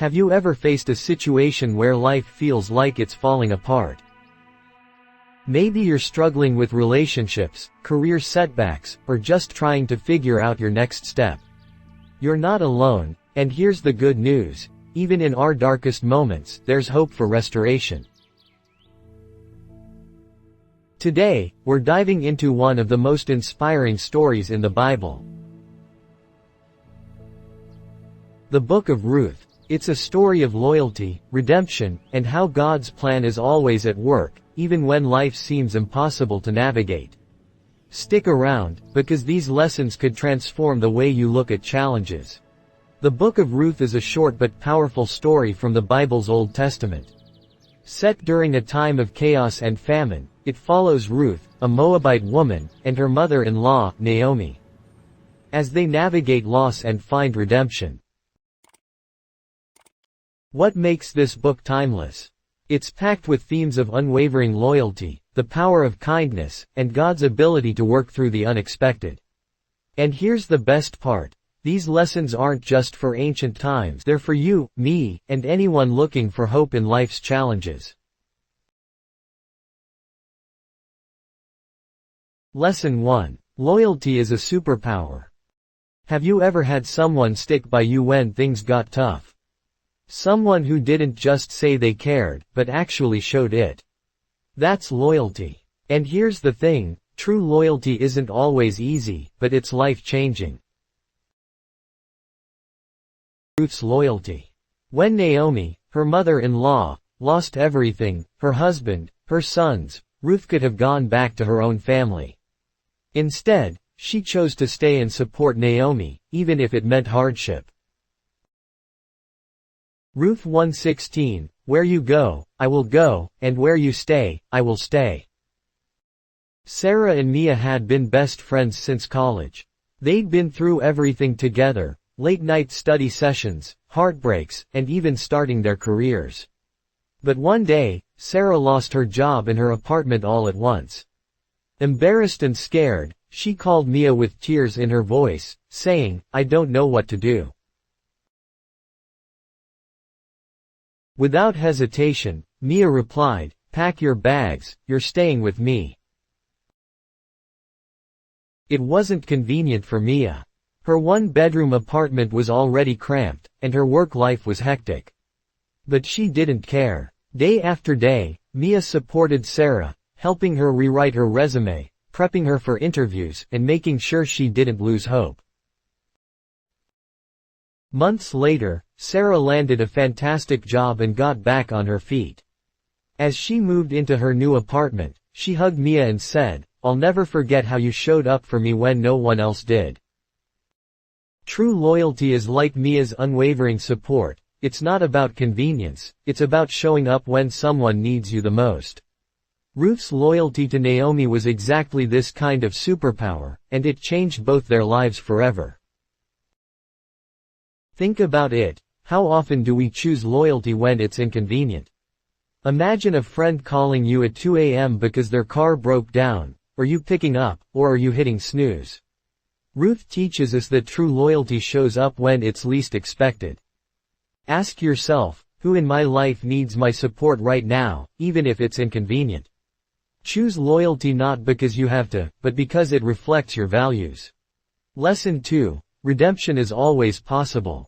Have you ever faced a situation where life feels like it's falling apart? Maybe you're struggling with relationships, career setbacks, or just trying to figure out your next step. You're not alone, and here's the good news. Even in our darkest moments, there's hope for restoration. Today, we're diving into one of the most inspiring stories in the Bible. The Book of Ruth. It's a story of loyalty, redemption, and how God's plan is always at work, even when life seems impossible to navigate. Stick around, because these lessons could transform the way you look at challenges. The Book of Ruth is a short but powerful story from the Bible's Old Testament. Set during a time of chaos and famine, it follows Ruth, a Moabite woman, and her mother-in-law, Naomi, as they navigate loss and find redemption. What makes this book timeless? It's packed with themes of unwavering loyalty, the power of kindness, and God's ability to work through the unexpected. And here's the best part. These lessons aren't just for ancient times, they're for you, me, and anyone looking for hope in life's challenges. Lesson 1. Loyalty is a superpower. Have you ever had someone stick by you when things got tough? Someone who didn't just say they cared, but actually showed it. That's loyalty. And here's the thing, true loyalty isn't always easy, but it's life-changing. Ruth's loyalty. When Naomi, her mother-in-law, lost everything, her husband, her sons, Ruth could have gone back to her own family. Instead, she chose to stay and support Naomi, even if it meant hardship. Ruth 1:16, Where you go, I will go, and where you stay, I will stay. Sarah and Mia had been best friends since college. They'd been through everything together, late-night study sessions, heartbreaks, and even starting their careers. But one day, Sarah lost her job and her apartment all at once. Embarrassed and scared, she called Mia with tears in her voice, saying, I don't know what to do. Without hesitation, Mia replied, Pack your bags, you're staying with me. It wasn't convenient for Mia. Her one-bedroom apartment was already cramped, and her work life was hectic. But she didn't care. Day after day, Mia supported Sarah, helping her rewrite her resume, prepping her for interviews, and making sure she didn't lose hope. Months later, Sarah landed a fantastic job and got back on her feet. As she moved into her new apartment, she hugged Mia and said, I'll never forget how you showed up for me when no one else did. True loyalty is like Mia's unwavering support. It's not about convenience, it's about showing up when someone needs you the most. Ruth's loyalty to Naomi was exactly this kind of superpower, and it changed both their lives forever. Think about it. How often do we choose loyalty when it's inconvenient? Imagine a friend calling you at 2 a.m. because their car broke down. Are you picking up, or are you hitting snooze? Ruth teaches us that true loyalty shows up when it's least expected. Ask yourself, who in my life needs my support right now, even if it's inconvenient? Choose loyalty not because you have to, but because it reflects your values. Lesson 2. Redemption is always possible.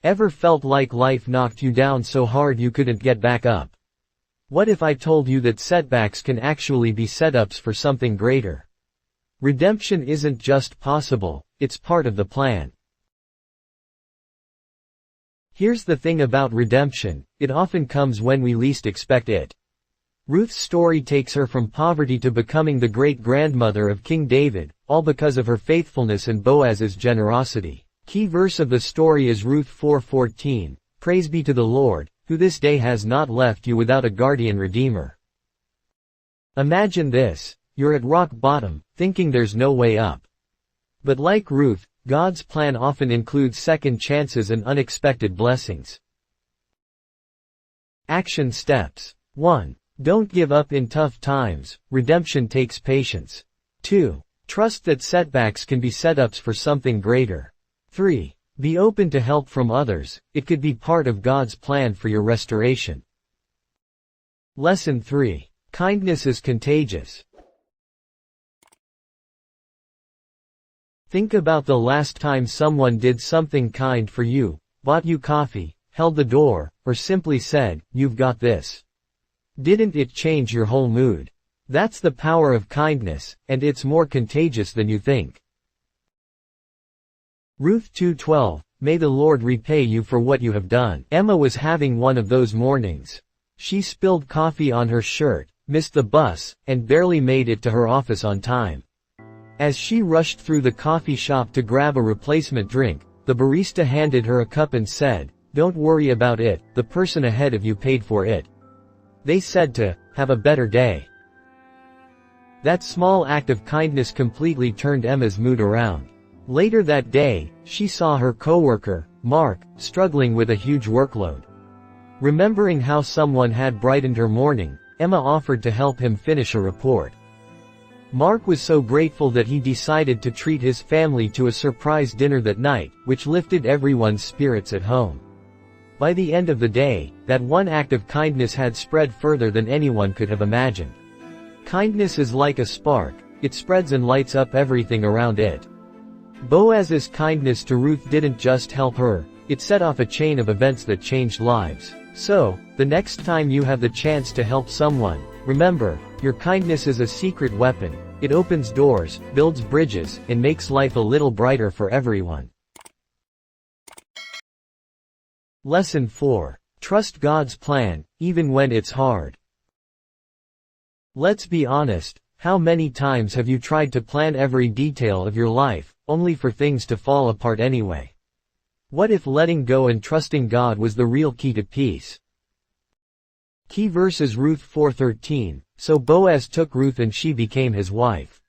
Ever felt like life knocked you down so hard you couldn't get back up? What if I told you that setbacks can actually be setups for something greater? Redemption isn't just possible, it's part of the plan. Here's the thing about redemption, it often comes when we least expect it. Ruth's story takes her from poverty to becoming the great-grandmother of King David, all because of her faithfulness and Boaz's generosity. Key verse of the story is Ruth 4:14, Praise be to the Lord, who this day has not left you without a guardian redeemer. Imagine this, you're at rock bottom, thinking there's no way up. But like Ruth, God's plan often includes second chances and unexpected blessings. Action steps. 1. Don't give up in tough times, redemption takes patience. 2. Trust that setbacks can be setups for something greater. 3. Be open to help from others, it could be part of God's plan for your restoration. Lesson 3. Kindness is contagious. Think about the last time someone did something kind for you, bought you coffee, held the door, or simply said, "You've got this." Didn't it change your whole mood? That's the power of kindness, and it's more contagious than you think. Ruth 2:12, May the Lord repay you for what you have done. Emma was having one of those mornings. She spilled coffee on her shirt, missed the bus, and barely made it to her office on time. As she rushed through the coffee shop to grab a replacement drink, the barista handed her a cup and said, "Don't worry about it, the person ahead of you paid for it." They said to, "Have a better day." That small act of kindness completely turned Emma's mood around. Later that day, she saw her coworker, Mark, struggling with a huge workload. Remembering how someone had brightened her morning, Emma offered to help him finish a report. Mark was so grateful that he decided to treat his family to a surprise dinner that night, which lifted everyone's spirits at home. By the end of the day, that one act of kindness had spread further than anyone could have imagined. Kindness is like a spark, it spreads and lights up everything around it. Boaz's kindness to Ruth didn't just help her, it set off a chain of events that changed lives. So, the next time you have the chance to help someone, remember, your kindness is a secret weapon. It opens doors, builds bridges, and makes life a little brighter for everyone. Lesson 4. Trust God's plan, even when it's hard. Let's be honest, how many times have you tried to plan every detail of your life, only for things to fall apart anyway? What if letting go and trusting God was the real key to peace? Key verses Ruth 4:13, So Boaz took Ruth and she became his wife.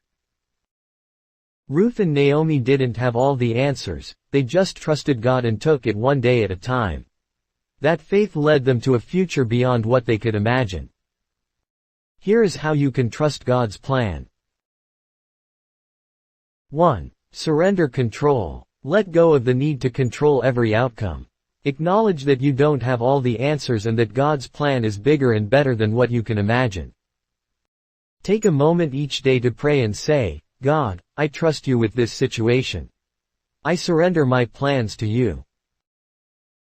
Ruth and Naomi didn't have all the answers, they just trusted God and took it one day at a time. That faith led them to a future beyond what they could imagine. Here is how you can trust God's plan. 1. Surrender control. Let go of the need to control every outcome. Acknowledge that you don't have all the answers and that God's plan is bigger and better than what you can imagine. Take a moment each day to pray and say, God, I trust you with this situation. I surrender my plans to you.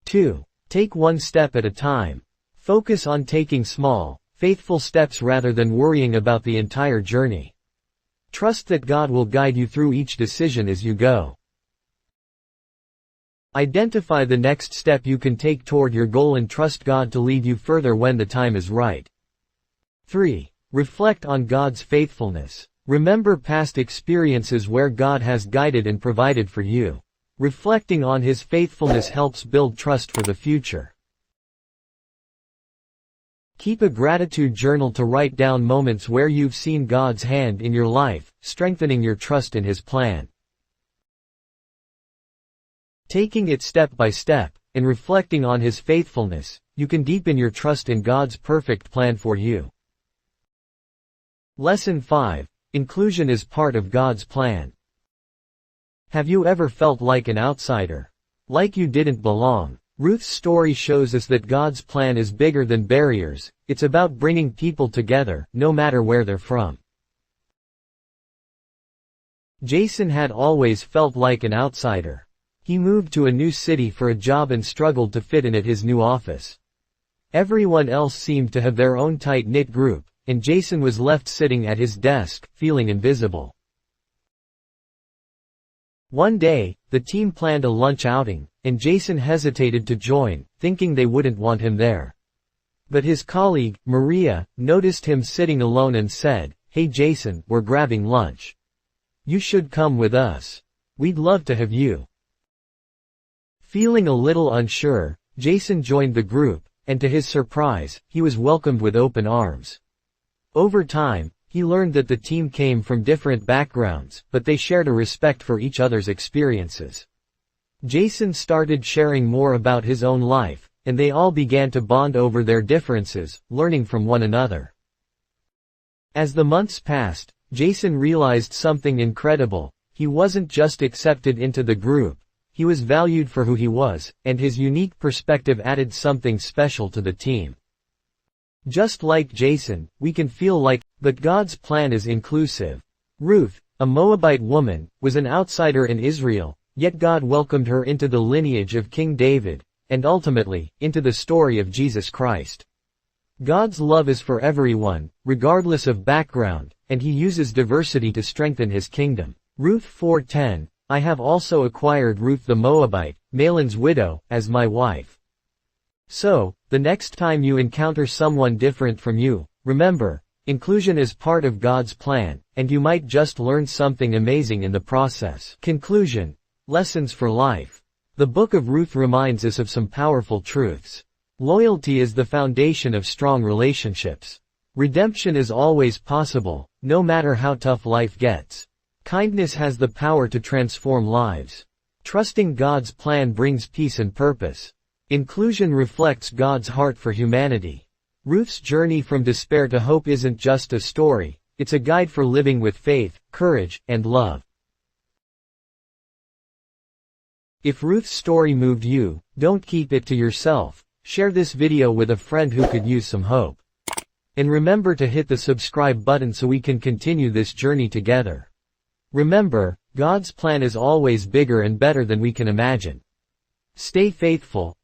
2. Take one step at a time. Focus on taking small, faithful steps rather than worrying about the entire journey. Trust that God will guide you through each decision as you go. Identify the next step you can take toward your goal and trust God to lead you further when the time is right. 3. Reflect on God's faithfulness. Remember past experiences where God has guided and provided for you. Reflecting on His faithfulness helps build trust for the future. Keep a gratitude journal to write down moments where you've seen God's hand in your life, strengthening your trust in His plan. Taking it step by step, and reflecting on His faithfulness, you can deepen your trust in God's perfect plan for you. Lesson 5. Inclusion is part of God's plan. Have you ever felt like an outsider? Like you didn't belong? Ruth's story shows us that God's plan is bigger than barriers, it's about bringing people together, no matter where they're from. Jason had always felt like an outsider. He moved to a new city for a job and struggled to fit in at his new office. Everyone else seemed to have their own tight-knit group, and Jason was left sitting at his desk, feeling invisible. One day, the team planned a lunch outing, and Jason hesitated to join, thinking they wouldn't want him there. But his colleague, Maria, noticed him sitting alone and said, "Hey Jason, we're grabbing lunch. You should come with us. We'd love to have you." Feeling a little unsure, Jason joined the group, and to his surprise, he was welcomed with open arms. Over time, he learned that the team came from different backgrounds, but they shared a respect for each other's experiences. Jason started sharing more about his own life, and they all began to bond over their differences, learning from one another. As the months passed, Jason realized something incredible. He wasn't just accepted into the group, he was valued for who he was, and his unique perspective added something special to the team. Just like Jason, we can feel like, but God's plan is inclusive. Ruth, a Moabite woman, was an outsider in Israel, yet God welcomed her into the lineage of King David, and ultimately, into the story of Jesus Christ. God's love is for everyone, regardless of background, and he uses diversity to strengthen his kingdom. Ruth 4:10, I have also acquired Ruth the Moabite, Mahlon's widow, as my wife. So, the next time you encounter someone different from you, remember, inclusion is part of God's plan, and you might just learn something amazing in the process. Conclusion. Lessons for life. The Book of Ruth reminds us of some powerful truths. Loyalty is the foundation of strong relationships. Redemption is always possible, no matter how tough life gets. Kindness has the power to transform lives. Trusting God's plan brings peace and purpose. Inclusion reflects God's heart for humanity. Ruth's journey from despair to hope isn't just a story, it's a guide for living with faith, courage, and love. If Ruth's story moved you, don't keep it to yourself. Share this video with a friend who could use some hope. And remember to hit the subscribe button so we can continue this journey together. Remember, God's plan is always bigger and better than we can imagine. Stay faithful,